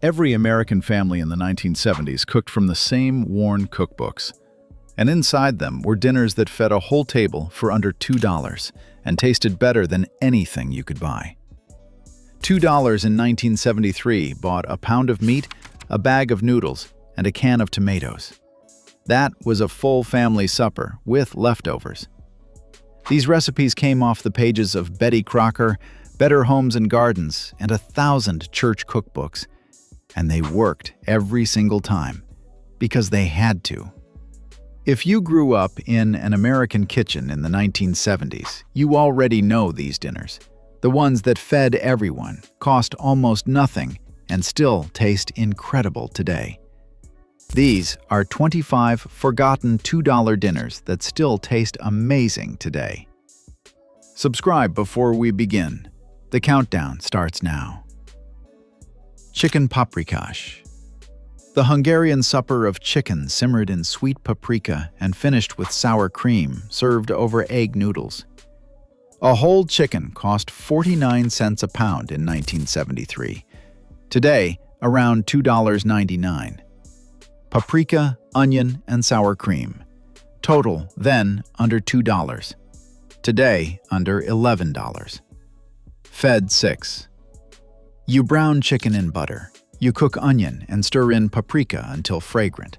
Every American family in the 1970s cooked from the same worn cookbooks. And inside them were dinners that fed a whole table for under $2 and tasted better than anything you could buy. $2 in 1973 bought a pound of meat, a bag of noodles, and a can of tomatoes. That was a full family supper with leftovers. These recipes came off the pages of Betty Crocker, Better Homes and Gardens, and 1,000 church cookbooks. And they worked every single time, because they had to. If you grew up in an American kitchen in the 1970s, you already know these dinners. The ones that fed everyone, cost almost nothing, and still taste incredible today. These are 25 forgotten $2 dinners that still taste amazing today. Subscribe before we begin. The countdown starts now. Chicken paprikash. The Hungarian supper of chicken simmered in sweet paprika and finished with sour cream, served over egg noodles. A whole chicken cost 49 cents a pound in 1973. Today, around $2.99. Paprika, onion, and sour cream. Total, then, under $2. Today, under $11. Fed 6. You brown chicken in butter. You cook onion and stir in paprika until fragrant.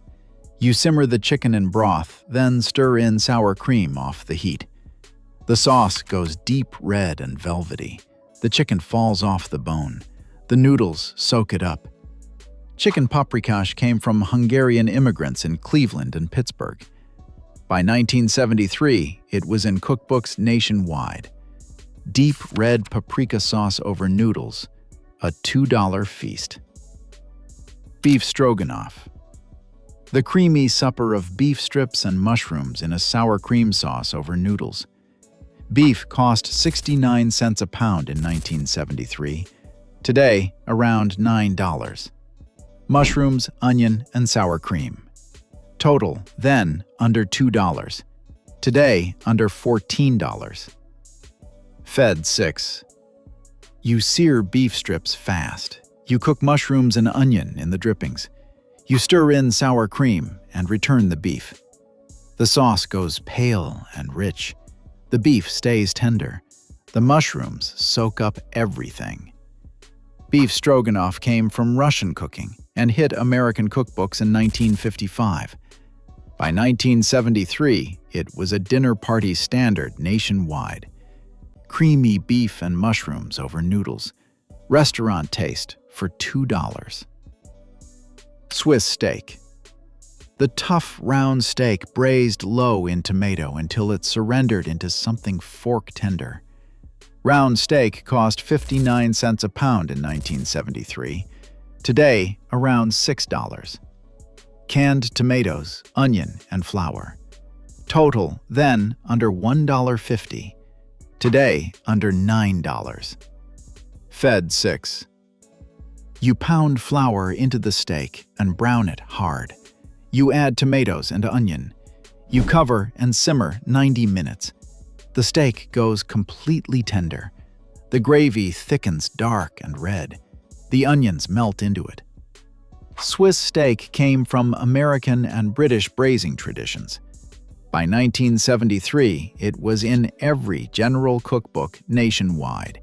You simmer the chicken in broth, then stir in sour cream off the heat. The sauce goes deep red and velvety. The chicken falls off the bone. The noodles soak it up. Chicken paprikash came from Hungarian immigrants in Cleveland and Pittsburgh. By 1973, it was in cookbooks nationwide. Deep red paprika sauce over noodles, a $2 feast. Beef stroganoff. The creamy supper of beef strips and mushrooms in a sour cream sauce over noodles. Beef cost 69 cents a pound in 1973. Today, around $9. Mushrooms, onion, and sour cream. Total, then, under $2. Today, under $14. Fed 6. You sear beef strips fast. You cook mushrooms and onion in the drippings. You stir in sour cream and return the beef. The sauce goes pale and rich. The beef stays tender. The mushrooms soak up everything. Beef stroganoff came from Russian cooking and hit American cookbooks in 1955. By 1973, it was a dinner party standard nationwide. Creamy beef and mushrooms over noodles. Restaurant taste for $2. Swiss steak. The tough, round steak braised low in tomato until it surrendered into something fork-tender. Round steak cost 59 cents a pound in 1973. Today, around $6. Canned tomatoes, onion, and flour. Total, then, under $1.50. Today, under $9. Fed 6. You pound flour into the steak and brown it hard. You add tomatoes and onion. You cover and simmer 90 minutes. The steak goes completely tender. The gravy thickens dark and red. The onions melt into it. Swiss steak came from American and British braising traditions. By 1973, it was in every general cookbook nationwide.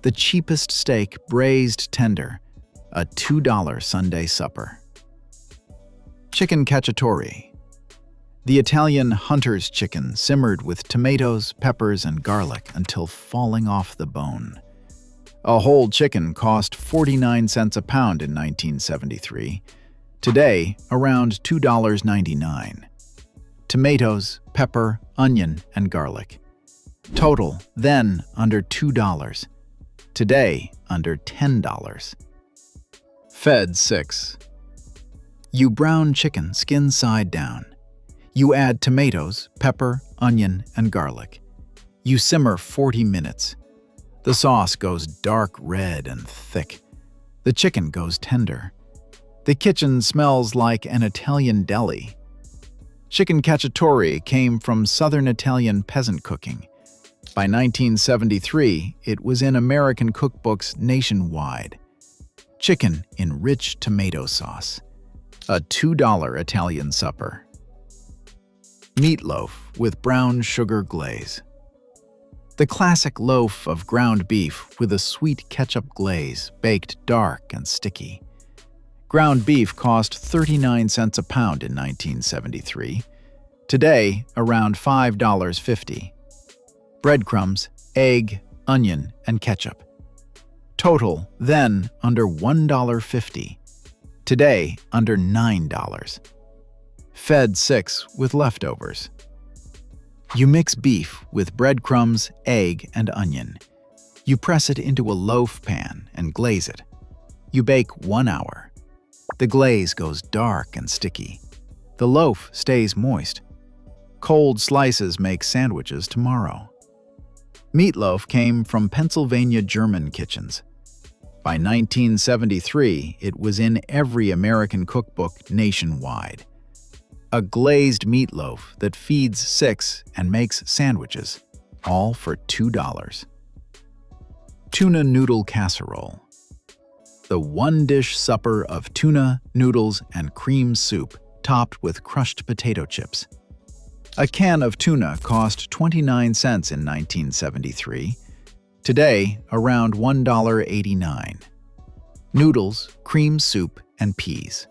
The cheapest steak braised tender, a $2 Sunday supper. Chicken cacciatore. The Italian hunter's chicken simmered with tomatoes, peppers, and garlic until falling off the bone. A whole chicken cost 49 cents a pound in 1973. Today, around $2.99. Tomatoes, pepper, onion, and garlic. Total, then, under $2. Today, under $10. Fed 6. You brown chicken skin side down. You add tomatoes, pepper, onion, and garlic. You simmer 40 minutes. The sauce goes dark red and thick. The chicken goes tender. The kitchen smells like an Italian deli. Chicken cacciatore came from Southern Italian peasant cooking. By 1973, it was in American cookbooks nationwide. chicken in rich tomato sauce, a $2 Italian supper. Meatloaf with brown sugar glaze. The classic loaf of ground beef with a sweet ketchup glaze, baked dark and sticky. Ground beef cost 39 cents a pound in 1973. Today, around $5.50. Breadcrumbs, egg, onion, and ketchup. Total, then, under $1.50. Today, under $9. Fed 6 with leftovers. You mix beef with breadcrumbs, egg, and onion. You press it into a loaf pan and glaze it. You bake 1 hour. The glaze goes dark and sticky. The loaf stays moist. Cold slices make sandwiches tomorrow. Meatloaf came from Pennsylvania German kitchens. By 1973, it was in every American cookbook nationwide. A glazed meatloaf that feeds 6 and makes sandwiches, all for $2. Tuna noodle casserole. The one-dish supper of tuna, noodles, and cream soup topped with crushed potato chips. A can of tuna cost 29 cents in 1973. Today, around $1.89. Noodles, cream soup, and peas.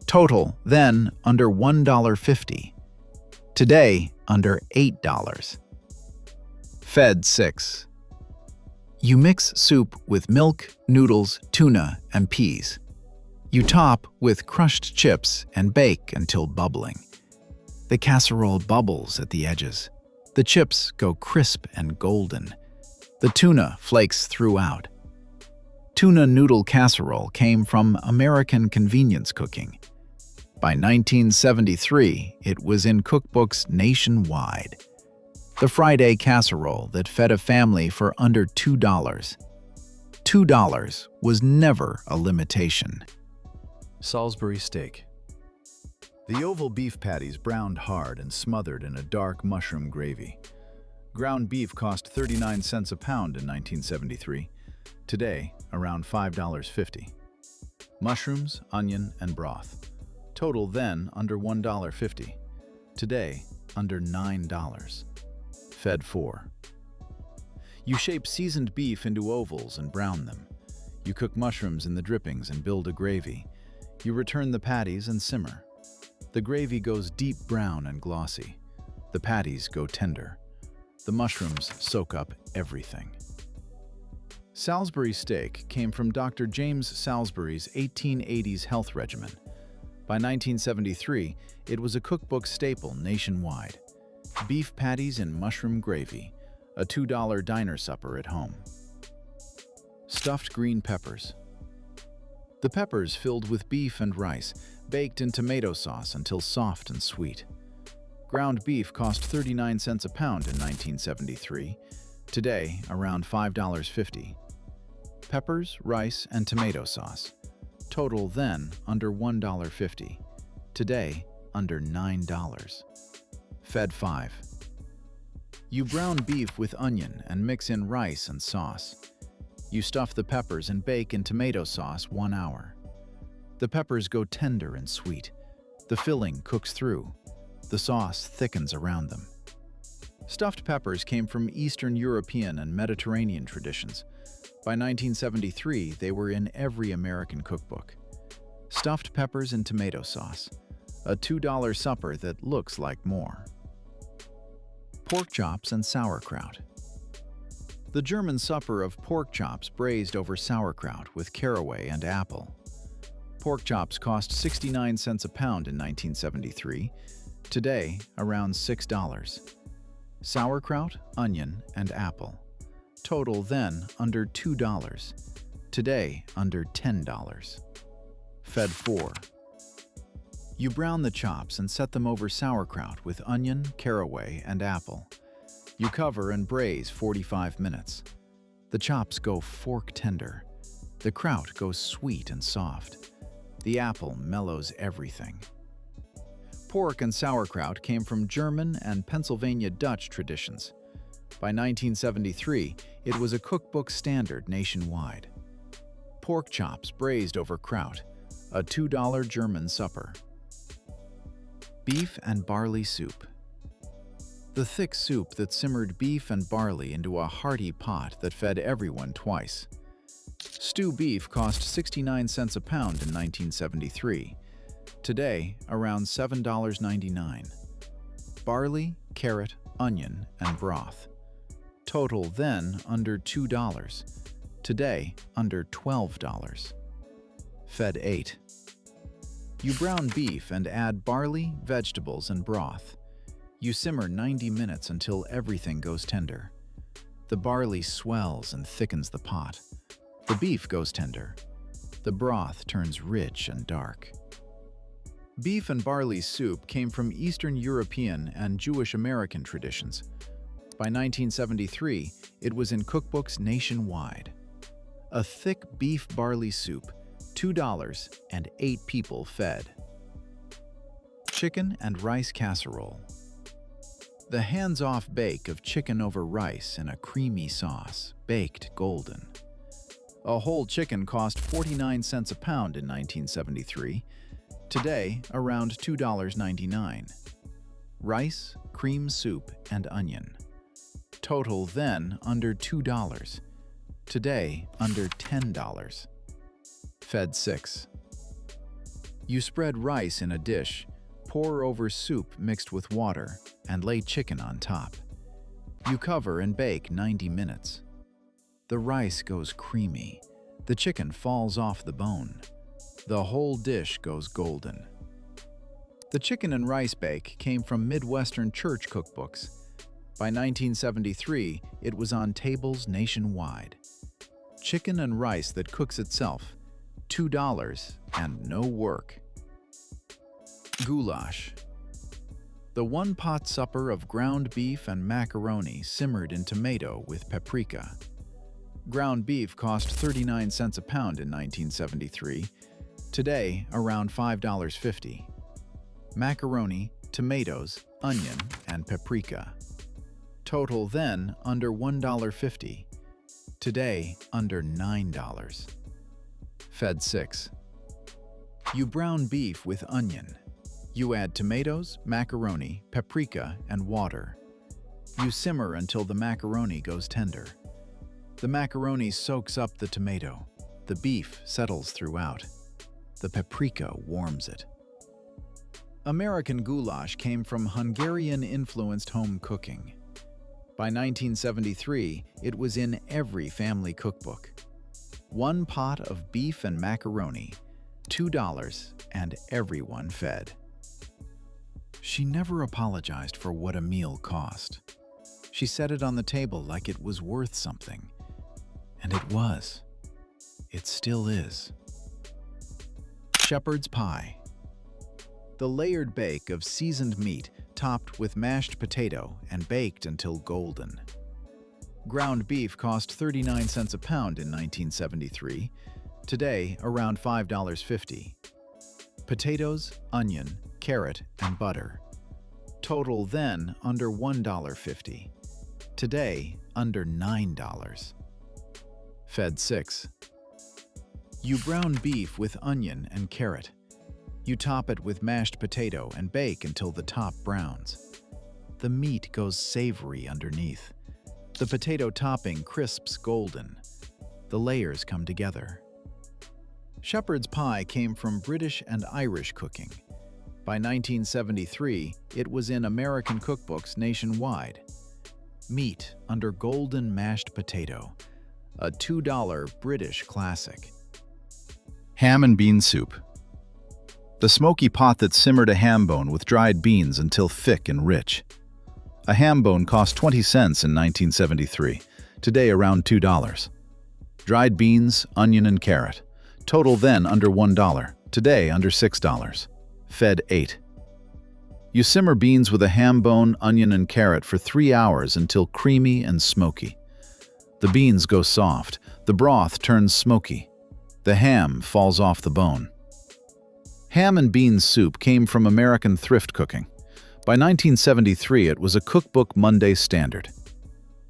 Total, then, under $1.50. Today, under $8. Fed 6. You mix soup with milk, noodles, tuna, and peas. You top with crushed chips and bake until bubbling. The casserole bubbles at the edges. The chips go crisp and golden. The tuna flakes throughout. Tuna noodle casserole came from American convenience cooking. By 1973, it was in cookbooks nationwide. The Friday casserole that fed a family for under $2. $2 was never a limitation. Salisbury steak. The oval beef patties browned hard and smothered in a dark mushroom gravy. Ground beef cost 39 cents a pound in 1973. Today, around $5.50. Mushrooms, onion, and broth. Total then under $1.50. Today, under $9. Fed 4. You shape seasoned beef into ovals and brown them. You cook mushrooms in the drippings and build a gravy. You return the patties and simmer. The gravy goes deep brown and glossy. The patties go tender. The mushrooms soak up everything. Salisbury steak came from Dr. James Salisbury's 1880s health regimen. By 1973, it was a cookbook staple nationwide. Beef patties in mushroom gravy, a $2 diner supper at home. Stuffed green peppers. The peppers filled with beef and rice, baked in tomato sauce until soft and sweet. Ground beef cost 39 cents a pound in 1973. Today, around $5.50. Peppers, rice, and tomato sauce. Total then under $1.50. Today, under $9. Fed 5. You brown beef with onion and mix in rice and sauce. You stuff the peppers and bake in tomato sauce 1 hour. The peppers go tender and sweet. The filling cooks through. The sauce thickens around them. Stuffed peppers came from Eastern European and Mediterranean traditions. By 1973, they were in every American cookbook. Stuffed peppers in tomato sauce, a $2 supper that looks like more. Pork chops and sauerkraut. The German supper of pork chops braised over sauerkraut with caraway and apple. Pork chops cost 69 cents a pound in 1973. Today, around $6. Sauerkraut, onion, and apple. Total then under $2. Today, under $10. Fed 4. You brown the chops and set them over sauerkraut with onion, caraway, and apple. You cover and braise 45 minutes. The chops go fork tender. The kraut goes sweet and soft. The apple mellows everything. Pork and sauerkraut came from German and Pennsylvania Dutch traditions. By 1973, it was a cookbook standard nationwide. pork chops braised over kraut, a $2 German supper. Beef and barley soup. The thick soup that simmered beef and barley into a hearty pot that fed everyone twice. Stew beef cost 69 cents a pound in 1973. Today, around $7.99. Barley, carrot, onion, and broth. Total then under $2. Today, under $12. Fed 8. You brown beef and add barley, vegetables, and broth. You simmer 90 minutes until everything goes tender. The barley swells and thickens the pot. The beef goes tender. The broth turns rich and dark. Beef and barley soup came from Eastern European and Jewish American traditions. By 1973, it was in cookbooks nationwide. A thick beef barley soup, $2, and 8 people fed. Chicken and rice casserole. The hands-off bake of chicken over rice in a creamy sauce, baked golden. A whole chicken cost 49 cents a pound in 1973. Today, around $2.99. Rice, cream soup, and onion. Total then under $2. Today, under $10. Fed 6. You spread rice in a dish, pour over soup mixed with water, and lay chicken on top. You cover and bake 90 minutes. The rice goes creamy. The chicken falls off the bone. The whole dish goes golden. The chicken and rice bake came from Midwestern church cookbooks. By 1973, it was on tables nationwide. Chicken and rice that cooks itself, $2 and no work. Goulash. The one-pot supper of ground beef and macaroni simmered in tomato with paprika. Ground beef cost 39 cents a pound in 1973. Today, around $5.50. Macaroni, tomatoes, onion, and paprika. Total then under $1.50. Today, under $9. Fed 6. You brown beef with onion. You add tomatoes, macaroni, paprika, and water. You simmer until the macaroni goes tender. The macaroni soaks up the tomato. The beef settles throughout. The paprika warms it. American goulash came from Hungarian-influenced home cooking. By 1973, it was in every family cookbook. One pot of beef and macaroni, $2, and everyone fed. She never apologized for what a meal cost. She set it on the table like it was worth something. And it was. It still is. Shepherd's pie. The layered bake of seasoned meat topped with mashed potato and baked until golden. Ground beef cost 39 cents a pound in 1973. Today, around $5.50. Potatoes, onion, carrot, and butter. Total then under $1.50. Today, under $9. Fed 6. You brown beef with onion and carrot. You top it with mashed potato and bake until the top browns. The meat goes savory underneath. The potato topping crisps golden. The layers come together. Shepherd's pie came from British and Irish cooking. By 1973, it was in American cookbooks nationwide. Meat under golden mashed potato. A $2 British classic. Ham and bean soup. The smoky pot that simmered a ham bone with dried beans until thick and rich. A ham bone cost 20 cents in 1973. Today around $2. Dried beans, onion, and carrot. Total then under $1. Today under $6. Fed 8. You simmer beans with a ham bone, onion, and carrot for 3 hours until creamy and smoky. The beans go soft, the broth turns smoky. The ham falls off the bone. Ham and bean soup came from American thrift cooking. By 1973, it was a cookbook Monday standard.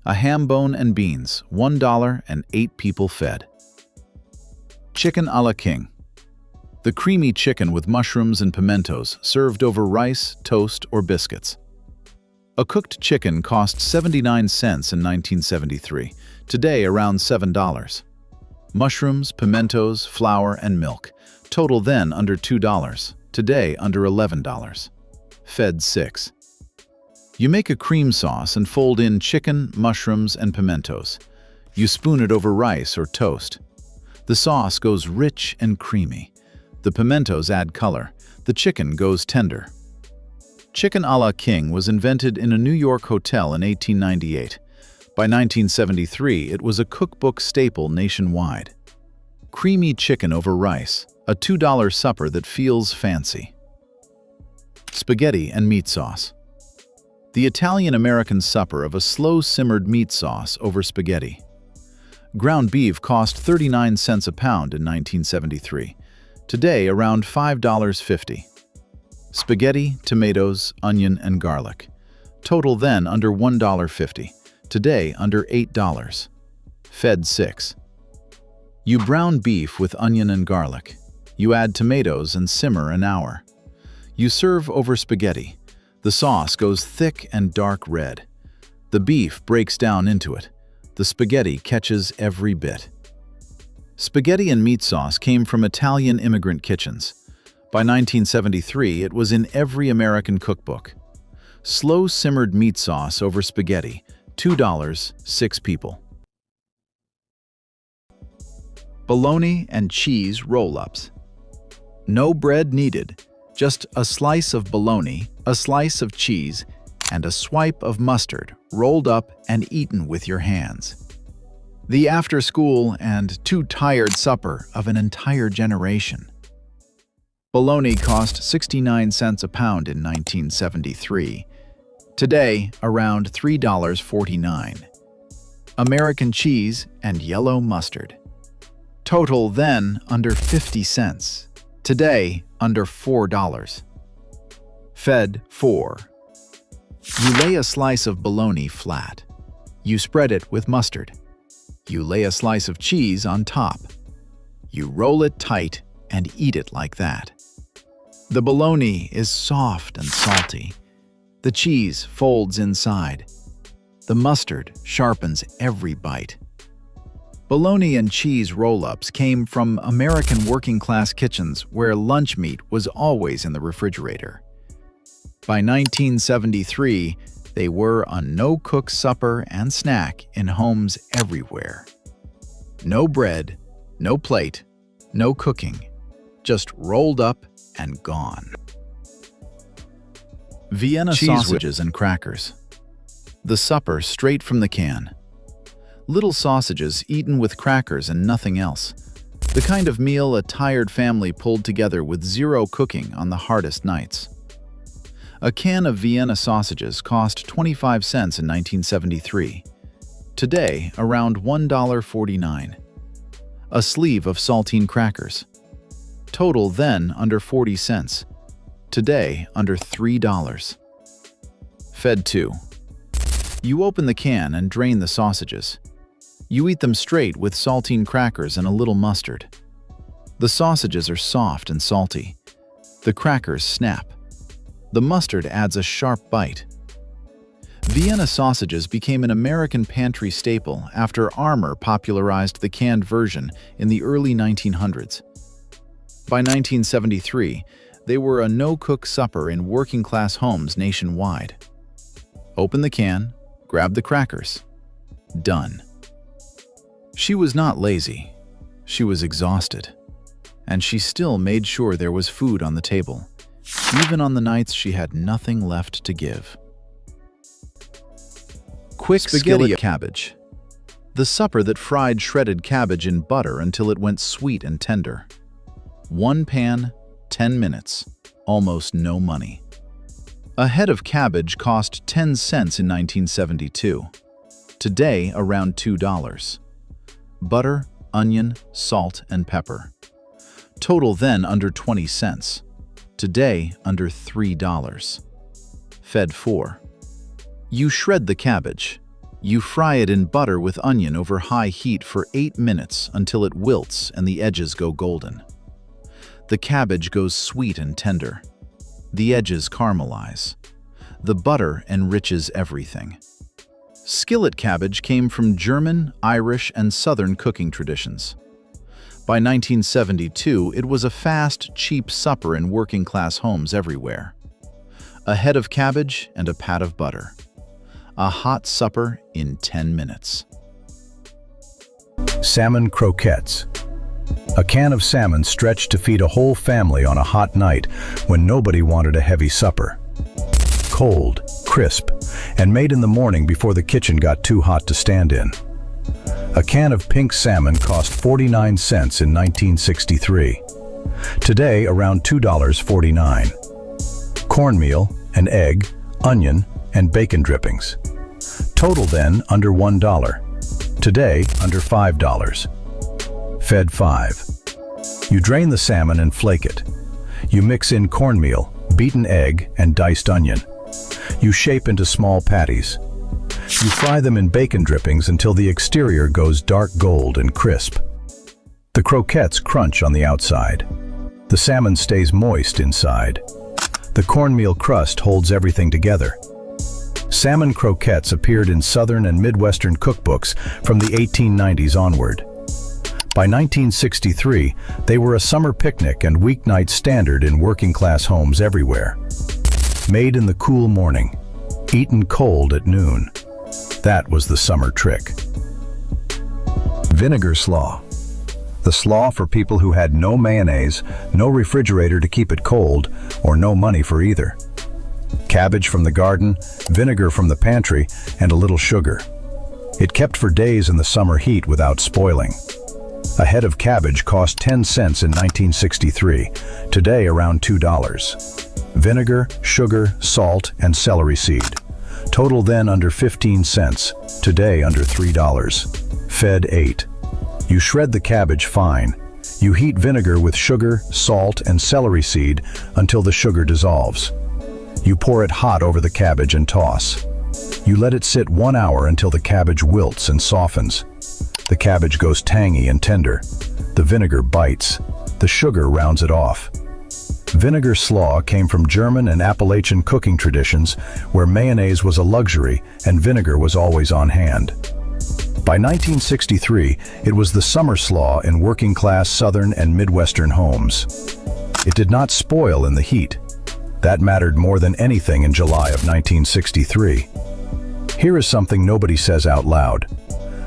A ham bone and beans, $1 and 8 people fed. Chicken a la king. The creamy chicken with mushrooms and pimentos served over rice, toast, or biscuits. A cooked chicken cost 79 cents in 1973, today around $7. Mushrooms, pimentos, flour, and milk. Total then under $2, today under $11. Fed 6. You make a cream sauce and fold in chicken, mushrooms, and pimentos. You spoon it over rice or toast. The sauce goes rich and creamy. The pimentos add color. The chicken goes tender. Chicken a la king was invented in a New York hotel in 1898. By 1973, it was a cookbook staple nationwide. Creamy chicken over rice, a $2 supper that feels fancy. Spaghetti and meat sauce. The Italian-American supper of a slow-simmered meat sauce over spaghetti. Ground beef cost 39 cents a pound in 1973. Today, around $5.50. Spaghetti, tomatoes, onion, and garlic. Total then under $1.50. Today, under $8. Fed 6. You brown beef with onion and garlic. You add tomatoes and simmer an hour. You serve over spaghetti. The sauce goes thick and dark red. The beef breaks down into it. The spaghetti catches every bit. Spaghetti and meat sauce came from Italian immigrant kitchens. By 1973, it was in every American cookbook. Slow-simmered meat sauce over spaghetti, $2, 6 people. Bologna and cheese roll-ups. No bread needed, just a slice of bologna, a slice of cheese, and a swipe of mustard rolled up and eaten with your hands. The after-school and too-tired supper of an entire generation. Bologna cost 69 cents a pound in 1973. Today, around $3.49. American cheese and yellow mustard. Total then under 50 cents. Today, under $4. Fed 4. You lay a slice of bologna flat. You spread it with mustard. You lay a slice of cheese on top. You roll it tight and eat it like that. The bologna is soft and salty. The cheese folds inside. The mustard sharpens every bite. Bologna and cheese roll-ups came from American working-class kitchens where lunch meat was always in the refrigerator. By 1973, they were a no-cook supper and snack in homes everywhere. No bread, no plate, no cooking, just rolled up and gone. Vienna sausages and crackers. The supper straight from the can. Little sausages eaten with crackers and nothing else. The kind of meal a tired family pulled together with zero cooking on the hardest nights. A can of Vienna sausages cost 25 cents in 1973. Today, around $1.49. A sleeve of saltine crackers. Total then under 40 cents. Today, under $3. Fed 2. You open the can and drain the sausages. You eat them straight with saltine crackers and a little mustard. The sausages are soft and salty. The crackers snap. The mustard adds a sharp bite. Vienna sausages became an American pantry staple after Armour popularized the canned version in the early 1900s. By 1973, they were a no-cook supper in working-class homes nationwide. Open the can, grab the crackers. Done. She was not lazy. She was exhausted. And she still made sure there was food on the table, even on the nights she had nothing left to give. Quick spaghetti cabbage. The supper that fried shredded cabbage in butter until it went sweet and tender. One pan, 10 minutes, almost no money. A head of cabbage cost 10 cents in 1972. Today, around $2. Butter, onion, salt, and pepper. Total then under 20 cents. Today, under $3. Fed 4. You shred the cabbage. You fry it in butter with onion over high heat for 8 minutes until it wilts and the edges go golden. The cabbage goes sweet and tender. The edges caramelize. The butter enriches everything. Skillet cabbage came from German, Irish, and Southern cooking traditions. By 1972, it was a fast, cheap supper in working-class homes everywhere. A head of cabbage and a pat of butter. A hot supper in 10 minutes. Salmon croquettes. A can of salmon stretched to feed a whole family on a hot night when nobody wanted a heavy supper. Cold, crisp, and made in the morning before the kitchen got too hot to stand in. A can of pink salmon cost 49 cents in 1963. Today, around $2.49. Cornmeal, an egg, onion, and bacon drippings. Total then under $1. Today, under $5. Fed 5. You drain the salmon and flake it. You mix in cornmeal, beaten egg, and diced onion. You shape into small patties. You fry them in bacon drippings until the exterior goes dark gold and crisp. The croquettes crunch on the outside. The salmon stays moist inside. The cornmeal crust holds everything together. Salmon croquettes appeared in Southern and Midwestern cookbooks from the 1890s onward. By 1963, they were a summer picnic and weeknight standard in working-class homes everywhere. Made in the cool morning, eaten cold at noon. That was the summer trick. Vinegar slaw. The slaw for people who had no mayonnaise, no refrigerator to keep it cold, or no money for either. Cabbage from the garden, vinegar from the pantry, and a little sugar. It kept for days in the summer heat without spoiling. A head of cabbage cost 10 cents in 1963, today around $2. Vinegar, sugar, salt, and celery seed. Total then under 15 cents, today under $3. Fed 8. You shred the cabbage fine. You heat vinegar with sugar, salt, and celery seed until the sugar dissolves. You pour it hot over the cabbage and toss. You let it sit 1 hour until the cabbage wilts and softens. The cabbage goes tangy and tender. The vinegar bites. The sugar rounds it off. Vinegar slaw came from German and Appalachian cooking traditions where mayonnaise was a luxury and vinegar was always on hand. By 1963, it was the summer slaw in working-class Southern and Midwestern homes. It did not spoil in the heat. That mattered more than anything in July of 1963. Here is something nobody says out loud.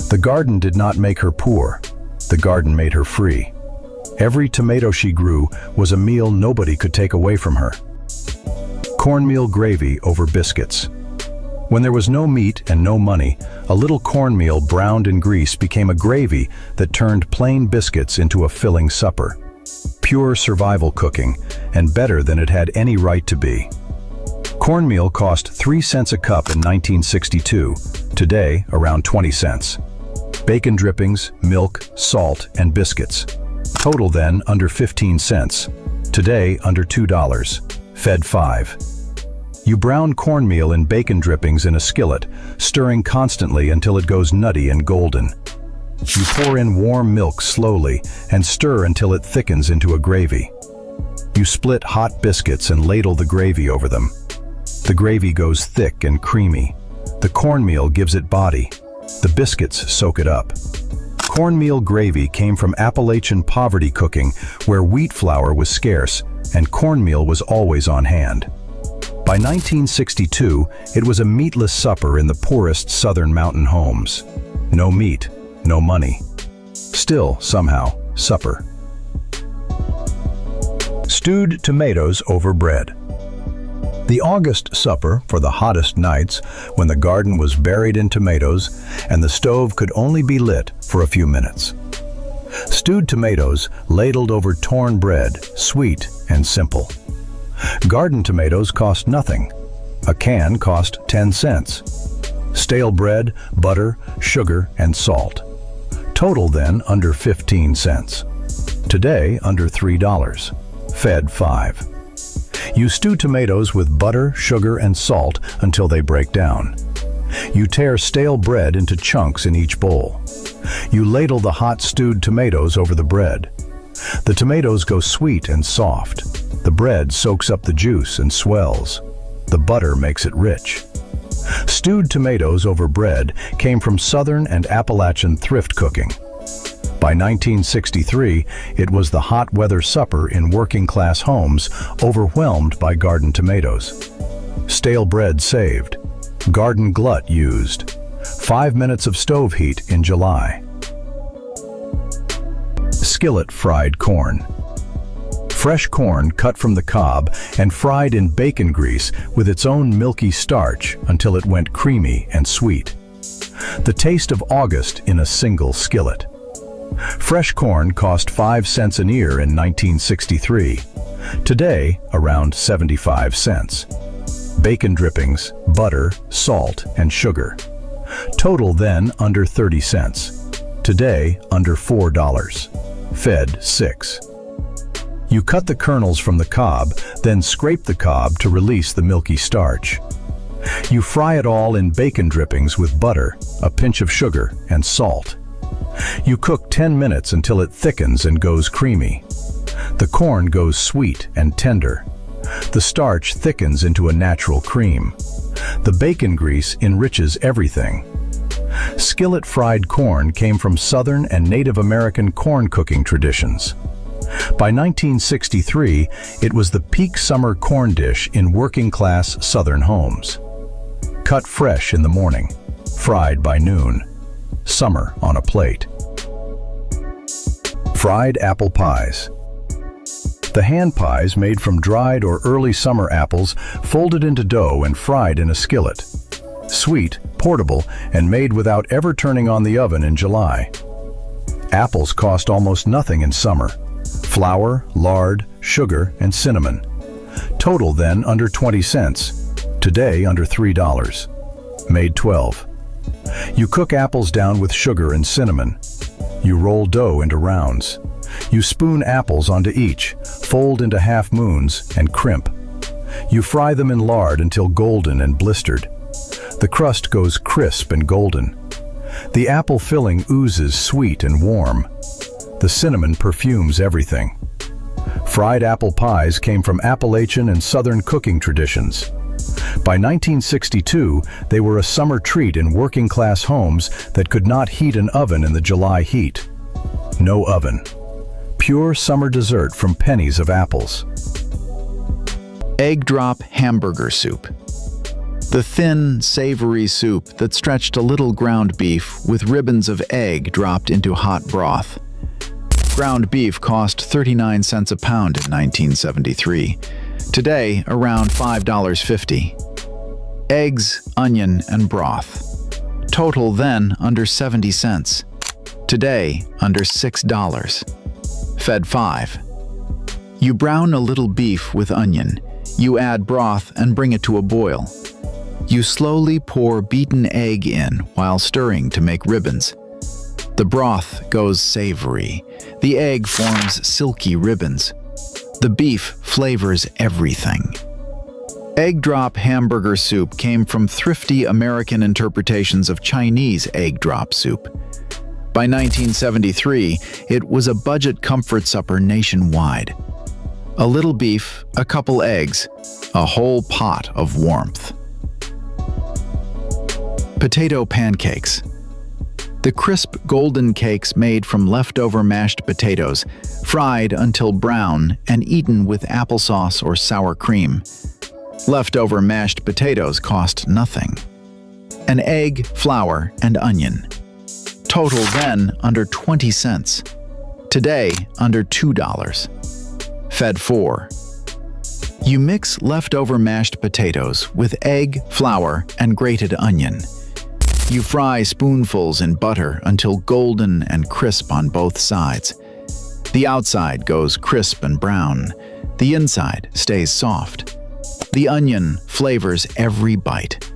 The garden did not make her poor. The garden made her free. Every tomato she grew was a meal nobody could take away from her. Cornmeal gravy over biscuits. When there was no meat and no money, a little cornmeal browned in grease became a gravy that turned plain biscuits into a filling supper. Pure survival cooking, and better than it had any right to be. Cornmeal cost 3 cents a cup in 1962, today around 20 cents. Bacon drippings, milk, salt, and biscuits. Total then under 15 cents, today under $2. Fed 5. You brown cornmeal in bacon drippings in a skillet, stirring constantly until it goes nutty and golden. You pour in warm milk slowly and stir until it thickens into a gravy. You split hot biscuits and ladle the gravy over them. The gravy goes thick and creamy. The cornmeal gives it body. The biscuits soak it up. Cornmeal gravy came from Appalachian poverty cooking where wheat flour was scarce and cornmeal was always on hand. By 1962, it was a meatless supper in the poorest southern mountain homes. No meat, no money. Still, somehow, supper. Stewed tomatoes over bread. The August supper for the hottest nights when the garden was buried in tomatoes and the stove could only be lit for a few minutes. Stewed tomatoes ladled over torn bread, sweet and simple. Garden tomatoes cost nothing. A can cost 10 cents. Stale bread, butter, sugar, and salt. Total then under 15 cents. Today under $3. Fed 5. You stew tomatoes with butter, sugar, and salt until they break down. You tear stale bread into chunks in each bowl. You ladle the hot stewed tomatoes over the bread. The tomatoes go sweet and soft. The bread soaks up the juice and swells. The butter makes it rich. Stewed tomatoes over bread came from Southern and Appalachian thrift cooking. By 1963, it was the hot weather supper in working-class homes overwhelmed by garden tomatoes. Stale bread saved. Garden glut used. 5 minutes of stove heat in July. Skillet fried corn. Fresh corn cut from the cob and fried in bacon grease with its own milky starch until it went creamy and sweet. The taste of August in a single skillet. Fresh corn cost 5 cents an ear in 1963. Today, around 75 cents. Bacon drippings, butter, salt, and sugar. Total then under 30 cents. Today, under $4. Fed 6. You cut the kernels from the cob, then scrape the cob to release the milky starch. You fry it all in bacon drippings with butter, a pinch of sugar, and salt. You cook 10 minutes until it thickens and goes creamy. The corn goes sweet and tender. The starch thickens into a natural cream. The bacon grease enriches everything. Skillet fried corn came from Southern and Native American corn cooking traditions. By 1963, it was the peak summer corn dish in working-class Southern homes. Cut fresh in the morning, fried by noon. Summer on a plate. Fried apple pies. The hand pies made from dried or early summer apples folded into dough and fried in a skillet. Sweet, portable, and made without ever turning on the oven in July. Apples cost almost nothing in summer. Flour, lard, sugar, and cinnamon. Total then under 20 cents. Today under $3. Made 12. You cook apples down with sugar and cinnamon. You roll dough into rounds. You spoon apples onto each, fold into half moons, and crimp. You fry them in lard until golden and blistered. The crust goes crisp and golden. The apple filling oozes sweet and warm. The cinnamon perfumes everything. Fried apple pies came from Appalachian and Southern cooking traditions. By 1962, they were a summer treat in working-class homes that could not heat an oven in the July heat. No oven. Pure summer dessert from pennies of apples. Egg drop hamburger soup. The thin, savory soup that stretched a little ground beef with ribbons of egg dropped into hot broth. Ground beef cost 39 cents a pound in 1973. Today, around $5.50. Eggs, onion, and broth. Total then under 70 cents. Today, under $6. Fed 5. You brown a little beef with onion. You add broth and bring it to a boil. You slowly pour beaten egg in while stirring to make ribbons. The broth goes savory. The egg forms silky ribbons. The beef flavors everything. Egg drop hamburger soup came from thrifty American interpretations of Chinese egg drop soup. By 1973, it was a budget comfort supper nationwide. A little beef, a couple eggs, a whole pot of warmth. Potato pancakes. The crisp golden cakes made from leftover mashed potatoes, fried until brown and eaten with applesauce or sour cream. Leftover mashed potatoes cost nothing. An egg, flour, and onion. Total then under 20 cents. Today under $2. Fed 4. You mix leftover mashed potatoes with egg, flour, and grated onion. You fry spoonfuls in butter until golden and crisp on both sides. The outside goes crisp and brown. The inside stays soft. The onion flavors every bite.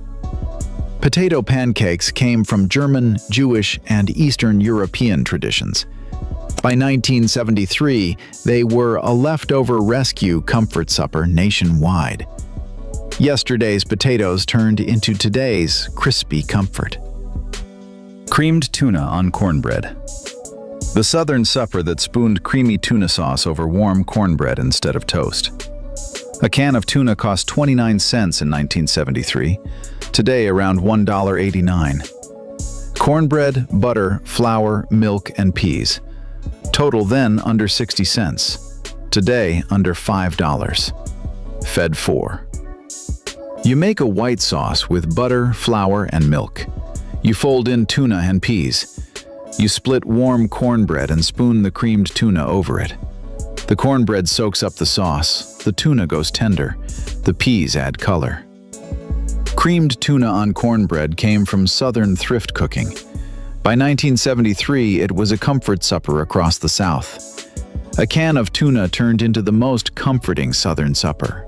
Potato pancakes came from German, Jewish, and Eastern European traditions. By 1973, they were a leftover rescue comfort supper nationwide. Yesterday's potatoes turned into today's crispy comfort. Creamed tuna on cornbread. The Southern supper that spooned creamy tuna sauce over warm cornbread instead of toast. A can of tuna cost 29 cents in 1973, today around $1.89. Cornbread, butter, flour, milk, and peas. Total then under 60 cents, today under $5. Fed 4. You make a white sauce with butter, flour, and milk. You fold in tuna and peas. You split warm cornbread and spoon the creamed tuna over it. The cornbread soaks up the sauce, the tuna goes tender, the peas add color. Creamed tuna on cornbread came from Southern thrift cooking. By 1973, it was a comfort supper across the South. A can of tuna turned into the most comforting Southern supper.